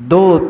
2,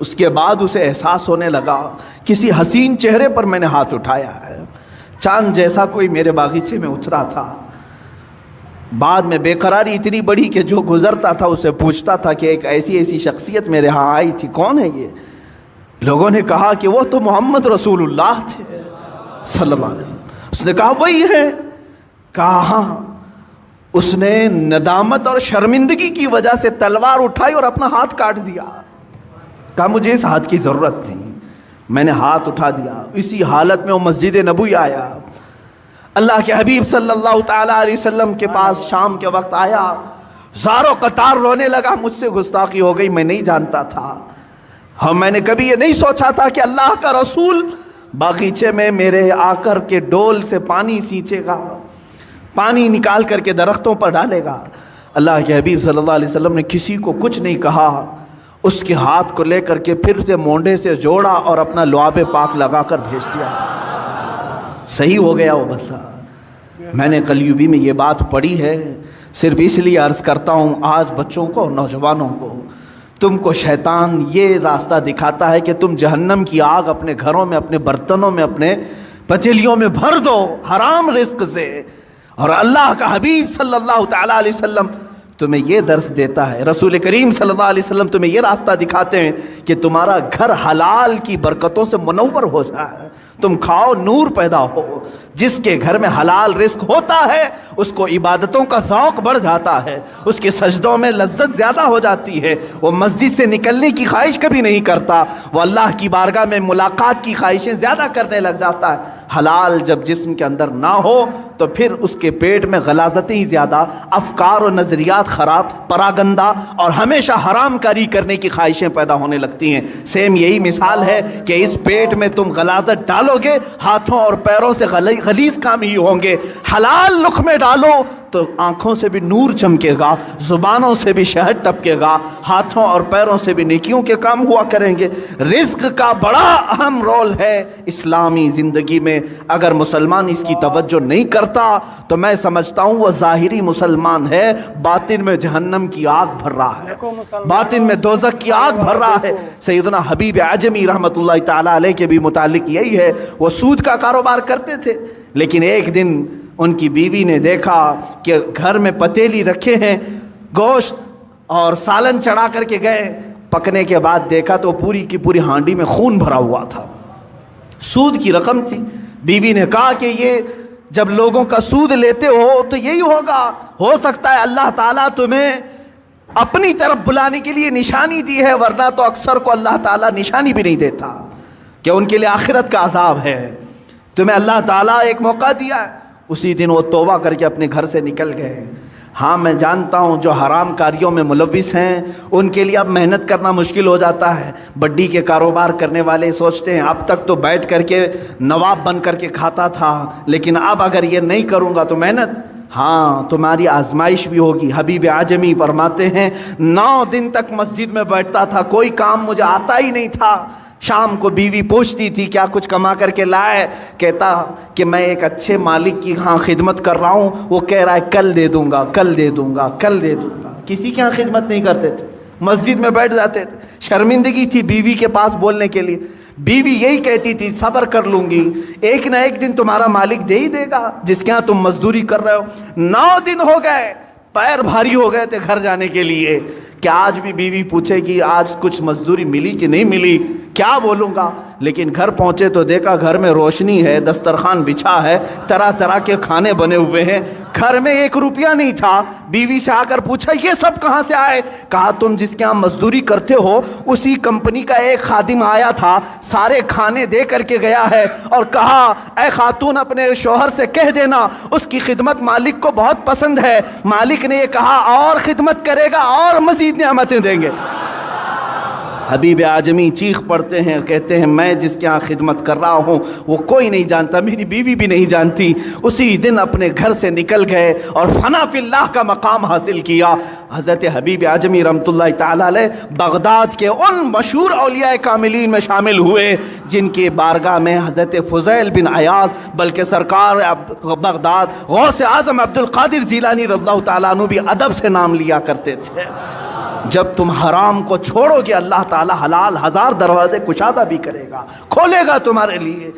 اس کے بعد اسے احساس ہونے لگا کسی حسین چہرے پر میں نے ہاتھ اٹھایا ہے، چاند جیسا کوئی میرے باغیچے میں اترا تھا۔ بعد میں بے قراری اتنی بڑی کہ جو گزرتا تھا اسے پوچھتا تھا کہ ایک ایسی شخصیت میرے ہاں آئی تھی، کون ہے یہ؟ لوگوں نے کہا کہ وہ تو محمد رسول اللہ تھے صلی اللہ علیہ وسلم۔ اس نے کہا وہی ہے؟ کہا ہاں۔ اس نے ندامت اور شرمندگی کی وجہ سے تلوار اٹھائی اور اپنا ہاتھ کاٹ دیا۔ کہا مجھے اس ہاتھ کی ضرورت تھی، میں نے ہاتھ اٹھا دیا۔ اسی حالت میں وہ مسجد نبوی آیا، اللہ کے حبیب صلی اللہ تعالیٰ علیہ وسلم کے پاس شام کے وقت آیا، زار و قطار رونے لگا، مجھ سے گستاخی ہو گئی، میں نہیں جانتا تھا، ہاں میں نے کبھی یہ نہیں سوچا تھا کہ اللہ کا رسول باغیچے میں میرے آ کر کے ڈول سے پانی سینچے گا، پانی نکال کر کے درختوں پر ڈالے گا۔ اللہ کے حبیب صلی اللہ علیہ وسلم نے کسی کو کچھ نہیں کہا، اس کے ہاتھ کو لے کر کے پھر سے مونڈے سے جوڑا اور اپنا لعاب پاک لگا کر بھیج دیا، صحیح ہو گیا وہ بندہ۔ میں نے قلیوبی میں یہ بات پڑھی ہے، صرف اس لیے عرض کرتا ہوں آج بچوں کو اور نوجوانوں کو، تم کو شیطان یہ راستہ دکھاتا ہے کہ تم جہنم کی آگ اپنے گھروں میں، اپنے برتنوں میں، اپنے پتیلیوں میں بھر دو حرام رزق سے، اور اللہ کا حبیب صلی اللہ تعالیٰ علیہ وسلم تمہیں یہ درس دیتا ہے، رسول کریم صلی اللہ علیہ وسلم تمہیں یہ راستہ دکھاتے ہیں کہ تمہارا گھر حلال کی برکتوں سے منور ہو جائے، تم کھاؤ نور پیدا ہو۔ جس کے گھر میں حلال رزق ہوتا ہے اس کو عبادتوں کا ذوق بڑھ جاتا ہے، اس کے سجدوں میں لذت زیادہ ہو جاتی ہے، وہ مسجد سے نکلنے کی خواہش کبھی نہیں کرتا، وہ اللہ کی بارگاہ میں ملاقات کی خواہشیں زیادہ کرنے لگ جاتا ہے۔ حلال جب جسم کے اندر نہ ہو تو پھر اس کے پیٹ میں غلاظتیں ہی زیادہ، افکار و نظریات خراب، پراگندہ اور ہمیشہ حرام کاری کرنے کی خواہشیں پیدا ہونے لگتی ہیں۔ سیم یہی مثال ہے کہ اس پیٹ میں تم غلاظت ڈالو گے، ہاتھوں اور پیروں سے غلیظ کام ہی ہوں گے۔ حلال لقمے ڈالو تو آنکھوں سے بھی نور چمکے گا، زبانوں سے بھی شہد ٹپکے گا، ہاتھوں اور پیروں سے بھی نیکیوں کے کام ہوا کریں گے۔ رزق کا بڑا اہم رول ہے اسلامی زندگی میں، اگر مسلمان اس کی توجہ نہیں کرتا تو میں سمجھتا ہوں وہ ظاہری مسلمان ہے، باطن میں جہنم کی آگ بھر رہا ہے، باطن میں دوزخ کی آگ بھر رہا ہے۔ سیدنا حبیب اعجمی رحمۃ اللہ تعالیٰ علیہ کے بھی متعلق یہی ہے، وہ سود کا کاروبار کرتے تھے، لیکن ایک دن ان کی بیوی نے دیکھا کہ گھر میں پتیلی رکھے ہیں، گوشت اور سالن چڑھا کر کے گئے، پکنے کے بعد دیکھا تو پوری کی پوری ہانڈی میں خون بھرا ہوا تھا، سود کی رقم تھی۔ بیوی نے کہا کہ یہ جب لوگوں کا سود لیتے ہو تو یہی ہوگا، ہو سکتا ہے اللہ تعالیٰ تمہیں اپنی طرف بلانے کے لیے نشانی دی ہے، ورنہ تو اکثر کو اللہ تعالیٰ نشانی بھی نہیں دیتا کہ ان کے لیے آخرت کا عذاب ہے۔ تمہیں اللہ تعالیٰ ایک موقع دیا ہے۔ اسی دن وہ توبہ کر کے اپنے گھر سے نکل گئے۔ ہاں میں جانتا ہوں جو حرام کاریوں میں ملوث ہیں ان کے لیے اب محنت کرنا مشکل ہو جاتا ہے۔ بڈی کے کاروبار کرنے والے سوچتے ہیں اب تک تو بیٹھ کر کے نواب بن کر کے کھاتا تھا، لیکن اب اگر یہ نہیں کروں گا تو محنت، ہاں تمہاری آزمائش بھی ہوگی۔ حبیب اعجمی فرماتے ہیں 9 دن تک مسجد میں بیٹھتا تھا، کوئی کام مجھے آتا ہی نہیں تھا۔ شام کو بیوی پوچھتی تھی کیا کچھ کما کر کے لائے، کہتا کہ میں ایک اچھے مالک کی ہاں خدمت کر رہا ہوں، وہ کہہ رہا ہے کل دے دوں گا، کل دے دوں گا، کل دے دوں گا۔ کسی کے ہاں خدمت نہیں کرتے تھے، مسجد میں بیٹھ جاتے تھے۔ شرمندگی تھی بیوی کے پاس بولنے کے لیے، بیوی یہی کہتی تھی صبر کر لوں گی، ایک نہ ایک دن تمہارا مالک دے ہی دے گا جس کے ہاں تم مزدوری کر رہے ہو۔ 9 دن ہو گئے، پیر بھاری ہو گئے تھے گھر جانے کے لیے، کہ آج بھی بیوی پوچھے گی آج کچھ مزدوری ملی کہ نہیں ملی، کیا بولوں گا؟ لیکن گھر پہنچے تو دیکھا گھر میں روشنی ہے، دسترخوان بچھا ہے، طرح طرح کے کھانے بنے ہوئے ہیں، گھر میں 1 روپیہ نہیں تھا۔ بیوی سے آ کر پوچھا یہ سب کہاں سے آئے؟ کہا تم جس کے ہاں مزدوری کرتے ہو اسی کمپنی کا ایک خادم آیا تھا، سارے کھانے دے کر کے گیا ہے، اور کہا اے خاتون اپنے شوہر سے کہہ دینا اس کی خدمت مالک کو بہت پسند ہے۔ مالک نے یہ کہا اور خدمت کرے گا اور مزید نعمتیں دیں گے۔ حبیب اعجمی چیخ پڑتے ہیں، کہتے ہیں میں جس کے ہاں خدمت کر رہا ہوں وہ کوئی نہیں جانتا، میری بیوی بھی نہیں جانتی۔ اسی دن اپنے گھر سے نکل گئے اور فنا فی اللہ کا مقام حاصل کیا۔ حضرت حبیب اعجمی رحمۃ اللہ تعالیٰ علیہ بغداد کے ان مشہور اولیاء کاملین میں شامل ہوئے جن کی بارگاہ میں حضرت فضیل بن عیاض بلکہ سرکار بغداد غوث اعظم عبد القادر جیلانی رضی اللہ تعالیٰ عنہ بھی ادب سے نام لیا کرتے تھے۔ جب تم حرام کو چھوڑو گے اللہ تعالی حلال ہزار دروازے کشادہ بھی کرے گا، کھولے گا تمہارے لیے۔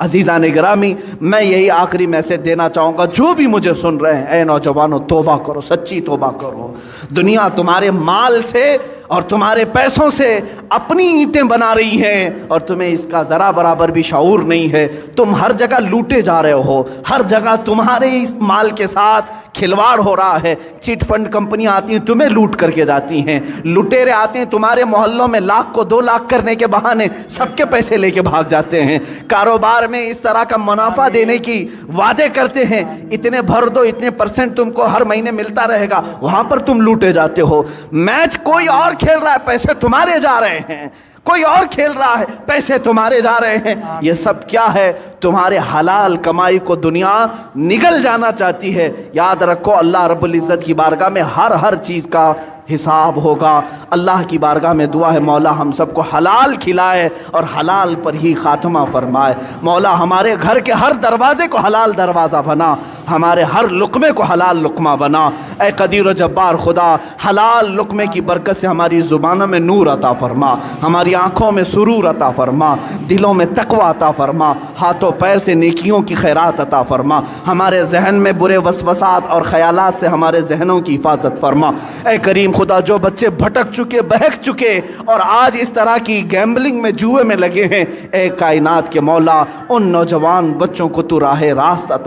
عزیزان گرامی، میں یہی آخری میسج دینا چاہوں گا، جو بھی مجھے سن رہے ہیں، اے نوجوانوں توبہ کرو، سچی توبہ کرو۔ دنیا تمہارے مال سے اور تمہارے پیسوں سے اپنی اینٹیں بنا رہی ہیں اور تمہیں اس کا ذرا برابر بھی شعور نہیں ہے۔ تم ہر جگہ لوٹے جا رہے ہو، ہر جگہ تمہارے اس مال کے ساتھ کھلواڑ ہو رہا ہے۔ چٹ فنڈ کمپنیاں آتی ہیں، تمہیں لوٹ کر کے جاتی ہیں، لٹیرے آتے ہیں تمہارے محلوں میں، لاکھ کو 2 لاکھ کرنے کے بہانے سب کے پیسے لے کے بھاگ جاتے ہیں۔ کاروبار میں اس طرح کا منافع دینے کی وعدے کرتے ہیں، اتنے بھر دو، اتنے % تم کو ہر مہینے ملتا رہے گا، وہاں پر تم لوٹے جاتے ہو۔ میچ کوئی اور کھیل رہا ہے، پیسے تمہارے جا رہے ہیں، کوئی اور کھیل رہا ہے، پیسے تمہارے جا رہے ہیں۔ یہ سب کیا ہے؟ تمہارے حلال کمائی کو دنیا نگل جانا چاہتی ہے۔ یاد رکھو، اللہ رب العزت کی بارگاہ میں ہر چیز کا حساب ہوگا۔ اللہ کی بارگاہ میں دعا ہے مولا ہم سب کو حلال کھلائے اور حلال پر ہی خاتمہ فرمائے۔ مولا ہمارے گھر کے ہر دروازے کو حلال دروازہ بنا، ہمارے ہر لقمے کو حلال لقمہ بنا۔ اے قدیر و جبار خدا، حلال لقمے کی برکت سے ہماری زبانوں میں نور عطا فرما، ہماری آنکھوں میں سرور عطا فرما، دلوں میں تقوی عطا فرما، ہاتھوں پیر سے نیکیوں کی خیرات عطا فرما، ہمارے ذہن میں برے وسوسات اور خیالات سے ہمارے ذہنوں کی حفاظت فرما۔ اے کریم خدا، جو بچے بھٹک چکے، بہک چکے اور آج اس طرح کی گیمبلنگ میں، جوئے میں لگے ہیں، اے کائنات کے مولا ان نوجوان بچوں کو تو راہ راست عطا